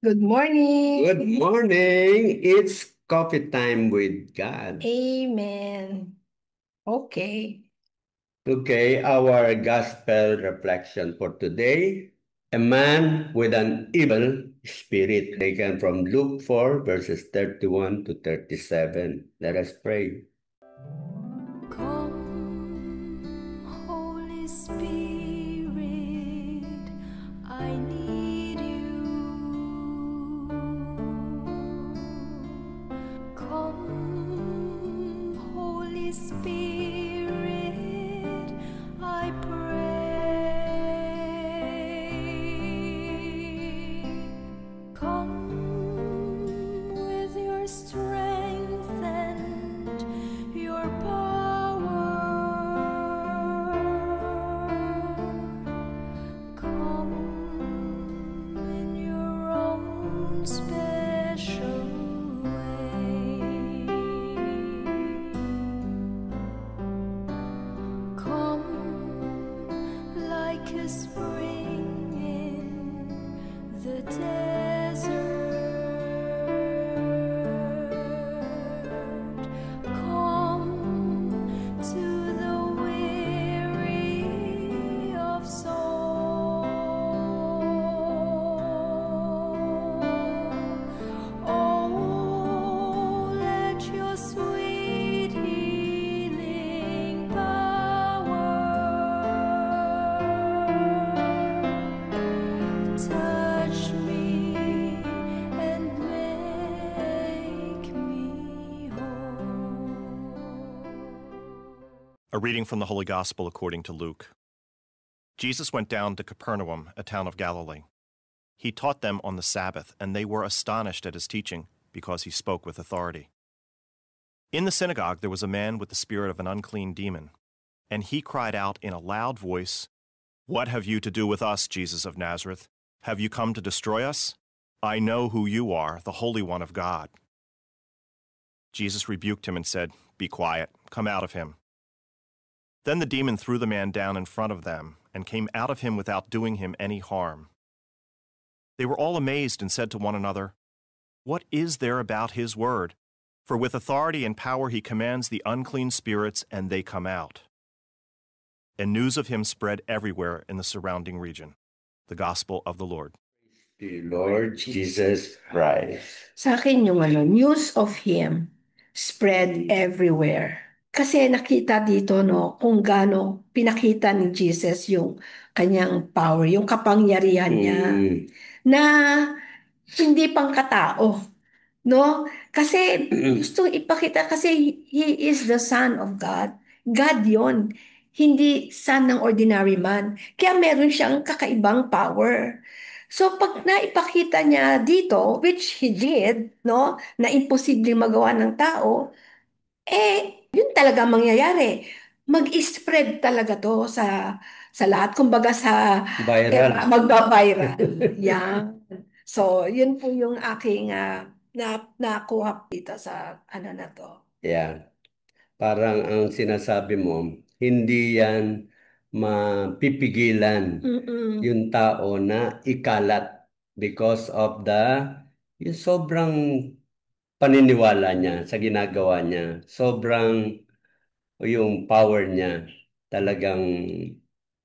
Good morning. Good morning. It's coffee time with God. Amen. Okay. Okay, our gospel reflection for today. A man with an evil spirit, taken from Luke 4, verses 31 to 37. Let us pray. Come, Holy Spirit, I need you. Come, Holy Spirit, I pray. Come with your strength and your power. Come in your own special way. Come like a spring in the desert. Come to the weary of soul. Oh, let your sweet healing power touch me and make me whole. A reading from the Holy Gospel according to Luke. Jesus went down to Capernaum, a town of Galilee. He taught them on the Sabbath, and they were astonished at his teaching, because he spoke with authority. In the synagogue there was a man with the spirit of an unclean demon, and he cried out in a loud voice, "What have you to do with us, Jesus of Nazareth? Have you come to destroy us? I know who you are, the Holy One of God." Jesus rebuked him and said, "Be quiet, come out of him." Then the demon threw the man down in front of them and came out of him without doing him any harm. They were all amazed and said to one another, "What is there about his word? For with authority and power he commands the unclean spirits, and they come out." And news of him spread everywhere in the surrounding region. The Gospel of the Lord. The Lord Jesus Christ. Sa akin yung news of Him spread everywhere. Kasi nakita dito no, kung gaano pinakita ni Jesus yung kanyang power, yung kapangyarihan niya na hindi pangkatao. No? Kasi gusto ipakita kasi He is the Son of God. God yon. Hindi son ng ordinary man. Kaya meron siyang kakaibang power. So pag naipakita niya dito, which He did, no, na imposible magawa ng tao, yun talaga mangyayari. Mag-spread talaga to sa lahat. Kumbaga Viral. magba-viral. Yan. So, yun po yung aking nakuha dito sa ano na to. Yeah. Parang ang sinasabi mo, hindi yan mapipigilan Mm-mm. yung tao na ikalat because of yung sobrang paniniwala niya sa ginagawa niya. Sobrang yung power niya talagang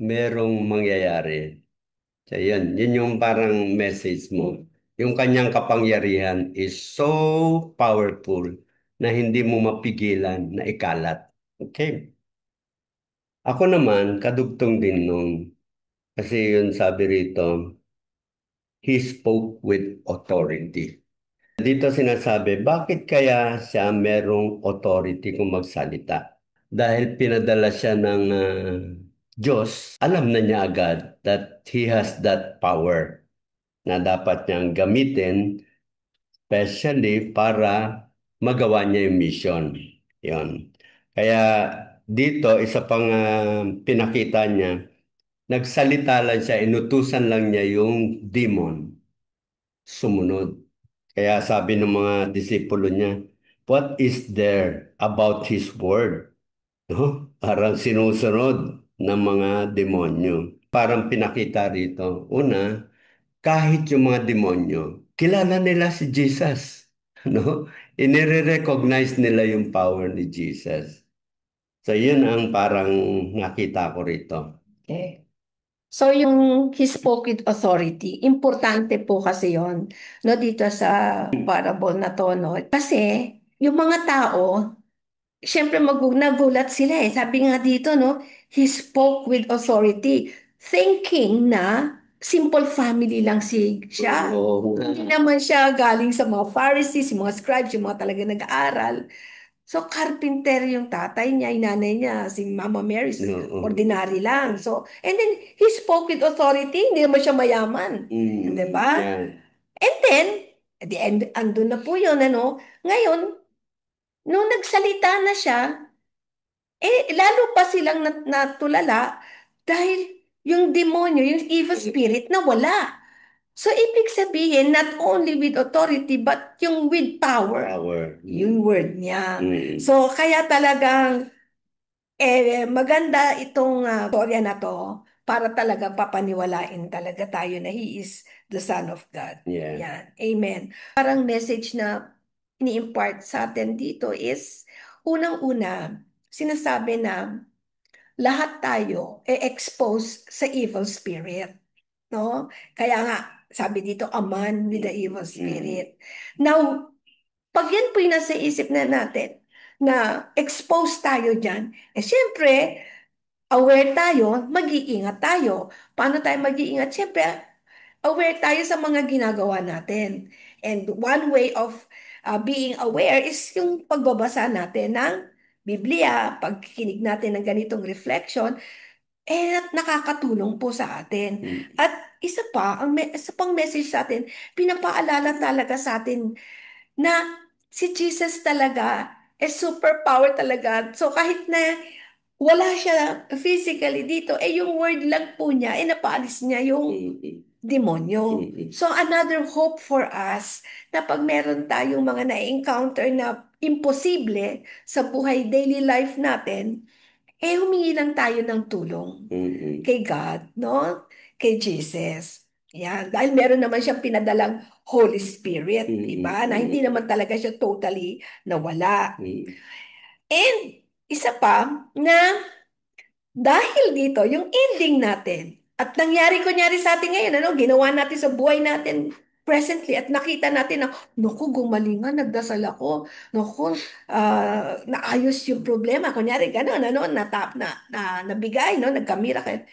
merong mangyayari. So yun yung parang message mo. Yung kanyang kapangyarihan is so powerful na hindi mo mapigilan na ikalat. Okay. Ako naman, kadugtong din nun. Kasi yun sabi rito, he spoke with authority. Dito sinasabi, bakit kaya siya merong authority kung magsalita? Dahil pinadala siya ng Diyos, alam na niya agad that he has that power na dapat niyang gamitin, especially para magawa niya yung mission. Yon. Kaya dito, isa pang pinakita niya, nagsalita lang siya, inutusan lang niya yung demon, sumunod. Kaya sabi ng mga disipulo niya, what is there about His word? No? Parang sinusunod ng mga demonyo. Parang pinakita rito, una, kahit yung mga demonyo, kilala nila si Jesus. No? Inire-recognize nila yung power ni Jesus. So, yun ang parang nakita ko rito. Okay. So yung he spoke with authority, importante po kasi yon no dito sa parable na to no. Kasi yung mga tao, syempre nagulat sila eh. Sabi nga dito no, he spoke with authority, thinking na simple family lang siya. Oo Hindi nga. naman siya galing sa mga Pharisees, yung mga scribes, yung mga talaga nag-aaral. So, carpenter yung tatay niya, yung nanay niya, si Mama Mary, Oo. ordinary lang. So, and then, he spoke with authority, hindi naman siya mayaman. Di ba? Yeah. And then, at the end, andun na po yun, ano? Ngayon, nung nagsalita na siya, lalo pa silang natulala dahil yung demonyo, yung evil spirit, nawala. So, ibig sabihin, not only with authority, but yung with power. Power. Yung word niya. Mm. So, kaya talagang maganda itong storya na to para talaga papaniwalain talaga tayo na He is the Son of God. Yeah. Yan. Amen. Parang message na ini-impart sa atin dito is, unang-una, sinasabi na lahat tayo expose sa evil spirit. No? Kaya nga, sabi dito, a man with the evil spirit. Now, pag yan po yung nasa isip na natin, na expose tayo dyan, syempre, aware tayo, mag-iingat tayo. Paano tayo mag-iingat? Syempre, aware tayo sa mga ginagawa natin. And one way of being aware is yung pagbabasa natin ng Biblia, pagkikinig natin ng ganitong reflection, nakakatulong po sa atin. At isa pa, isa pang message sa atin, pinapaalala talaga sa atin na si Jesus talaga superpower talaga. So kahit na wala siya physically dito, yung word lang po niya, napaalis niya yung demonyo. So another hope for us na pag meron tayong mga na-encounter na imposible sa buhay daily life natin, humingi lang tayo ng tulong kay God, no? Kay Jesus. Yan. Dahil meron naman siyang pinadalang Holy Spirit, diba? Na hindi naman talaga siya totally nawala. And isa pa, na dahil dito, yung ending natin, at kunyari sa atin ngayon, ano, ginawa natin sa buhay natin presently, at nakita natin na, naku, gumaling nga, nagdasal ako, naku, naayos yung problema. Kunyari, gano'n, ano, nabigay, no, nagka-miracle.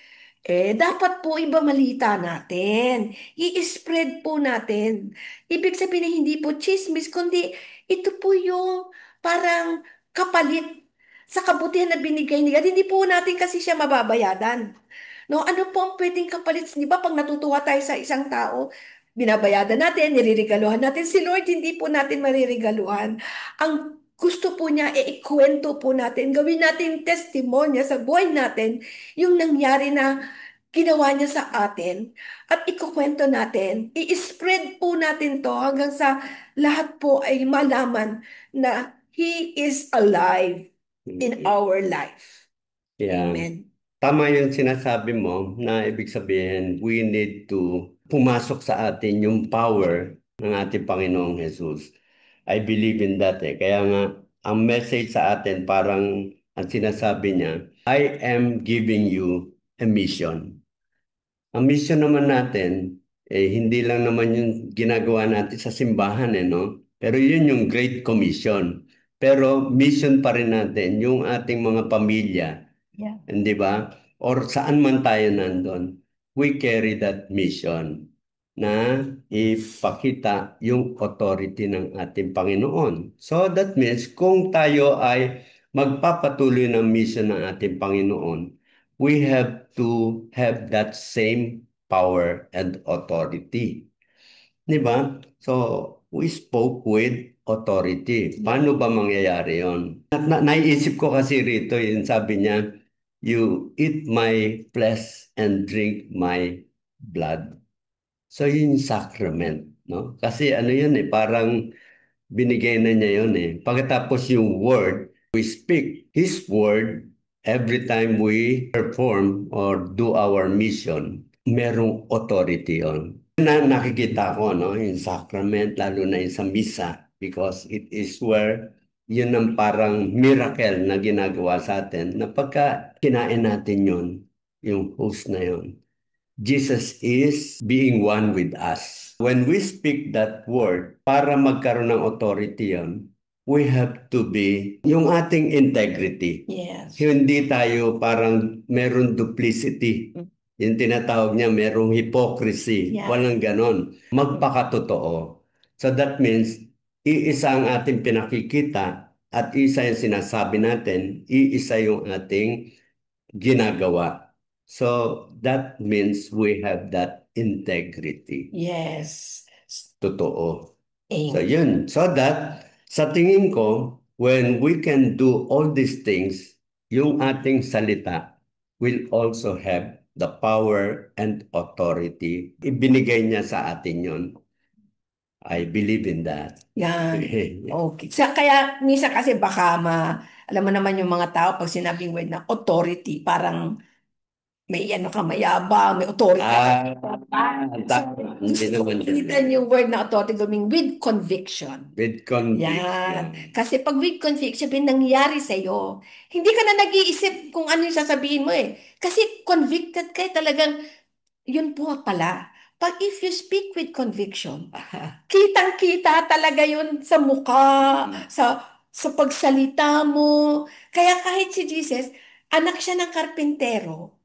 Dapat po ibamalita natin. I-spread po natin. Ibig sabihin na hindi po chismis, kundi ito po yung parang kapalit sa kabutihan na binigay ni God. Hindi po natin kasi siya mababayadan. No, ano po ang pwedeng kapalit? Di ba pag natutuwa tayo sa isang tao, binabayadan natin, niririgaluhan natin. Si Lord, hindi po natin maririgaluhan. Ang gusto po niya, ikwento po natin, gawin natin testimonya sa buhay natin, yung nangyari na ginawa niya sa atin, at ikukwento natin, i-spread po natin to hanggang sa lahat po ay malaman na He is alive in our life. Yeah. Amen. Tama yung sinasabi mo na ibig sabihin, we need to pumasok sa atin yung power ng ating Panginoong Jesus. I believe in that eh. Kaya nga, ang message sa atin parang ang sinasabi niya, I am giving you a mission. Ang mission naman natin, hindi lang naman yung ginagawa natin sa simbahan no? Pero yun yung Great Commission. Pero mission pa rin natin yung ating mga pamilya. Yeah. Hindi ba? Or saan man tayo nandun, we carry that mission na ipakita yung authority ng ating Panginoon. So that means kung tayo ay magpapatuloy ng mission ng ating Panginoon, we have to have that same power and authority. Di ba? So, we spoke with authority. Paano ba mangyayari yon? Naiisip ko kasi rito, yung sabi niya, you eat my flesh and drink my blood. So, yun yung sacrament. No? Kasi ano yun parang binigay na niya yun Pagkatapos yung word, we speak His word every time we perform or do our mission. Merong authority yon. Nakikita ko, no, yung sacrament, lalo na yung sa misa, because it is where yun ang parang miracle na ginagawa sa atin na pagka kinain natin yun, yung host na yun, Jesus is being one with us. When we speak that word, para magkaroon ng authority yun, we have to be yung ating integrity. Yes. Hindi tayo parang meron duplicity. Yung tinatawag niya, merong hypocrisy. Yeah. Walang ganon. Magpakatotoo. So that means, iisa ang ating pinakikita at isa yung sinasabi natin, iisa yung ating ginagawa. So that means we have that integrity. Yes. Totoo. Amen. So yun. So that, sa tingin ko, when we can do all these things, yung ating salita will also have the power and authority. Ibinigay niya sa atin yun. I believe in that. Yan. Okay. Kaya minsan kasi baka alam mo naman yung mga tao pag sinabing word na authority, parang may mayabang, may authority. Hindi naman yun. Kita yung word na authority gawing with conviction. With conviction. Yan. Kasi pag with conviction, nangyari sa'yo, hindi ka na nag-iisip kung ano yung sasabihin mo eh. Kasi convicted ka talagang, yun po pala. Pag if you speak with conviction, kitang-kita talaga yun sa mukha, sa pagsalita mo. Kaya kahit si Jesus, anak siya ng karpintero,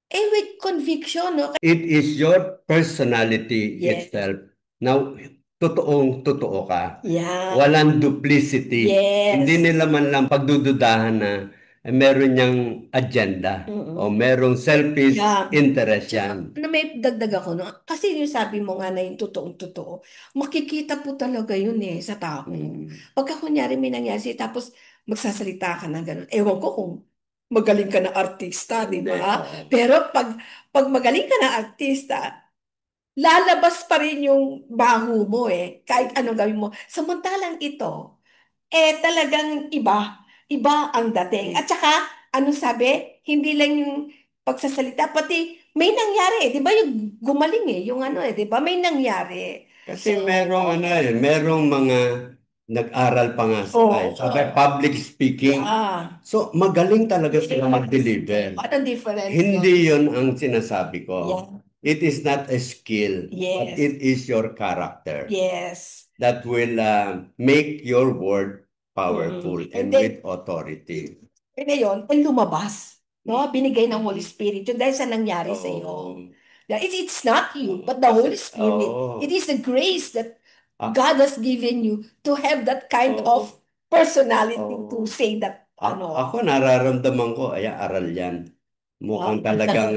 with conviction, no? It is your personality Yes. itself. Now, totoo ka. Yeah. Walang duplicity. Yes. Hindi nila man lang pagdududahan na meron niyang agenda o merong selfish interest yan. May dagdag ako, no? Kasi yung sabi mo nga na yung totoong-totoo, makikita po talaga yun sa tao. Pagka kunyari may nangyari, tapos magsasalita ka ng gano'n. Ewan ko kung magaling ka na artista, di ba? Pero pag magaling ka na artista, lalabas pa rin yung baho mo kahit anong gawin mo. Samantalang ito, talagang iba. Iba ang dating. At saka, ano sabi? Hindi lang yung pagsasalita, pati may nangyari di ba? Yung gumaling yung di ba? May nangyari. Kasi merong mga nag-aral pa nga sa public speaking. So, magaling talaga sila mag-deliver. What a difference. Hindi yun ang sinasabi ko. Yeah. It is not a skill, but Yes. it is your character Yes. that will make your word powerful and And then, with authority. ngayon, ay lumabas. No? Binigay ng Holy Spirit. Yun dahil sa nangyari sa iyo. It's not you, but the Holy Spirit. It is the grace that God has given you to have that kind of personality to say that. Ako nararamdaman ko, aral yan. Mukhang talagang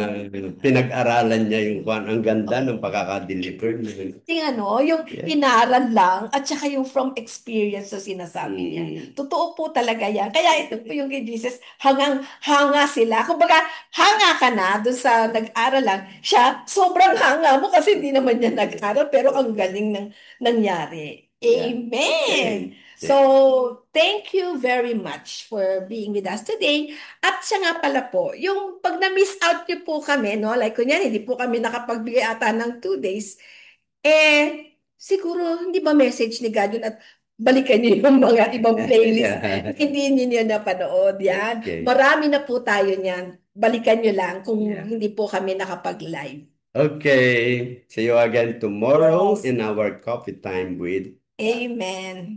pinag-aralan niya yung kwan. Ang ganda ng pagkakadeliver niya. Yung inaral lang at saka yung from experience na sinasabi niya. Totoo po talaga yan. Kaya ito po yung kay Jesus, hanga sila. Kumbaga, hanga ka na doon sa nag-aral lang. Siya, sobrang hanga mo kasi hindi naman niya nag-aral pero ang galing ng nangyari. Amen! So, thank you very much for being with us today. At siya nga pala po, yung pag na-miss out niyo po kami, no? Like kunyari, hindi po kami nakapagbigay ata ng 2 days, siguro, hindi ba message ni God yun at balikan niyo yung mga ibang playlist. Hindi niyo napanood yan. Okay. Marami na po tayo niyan. Balikan niyo lang kung hindi po kami nakapag-live. Okay. See you again tomorrow in our coffee time with Amen.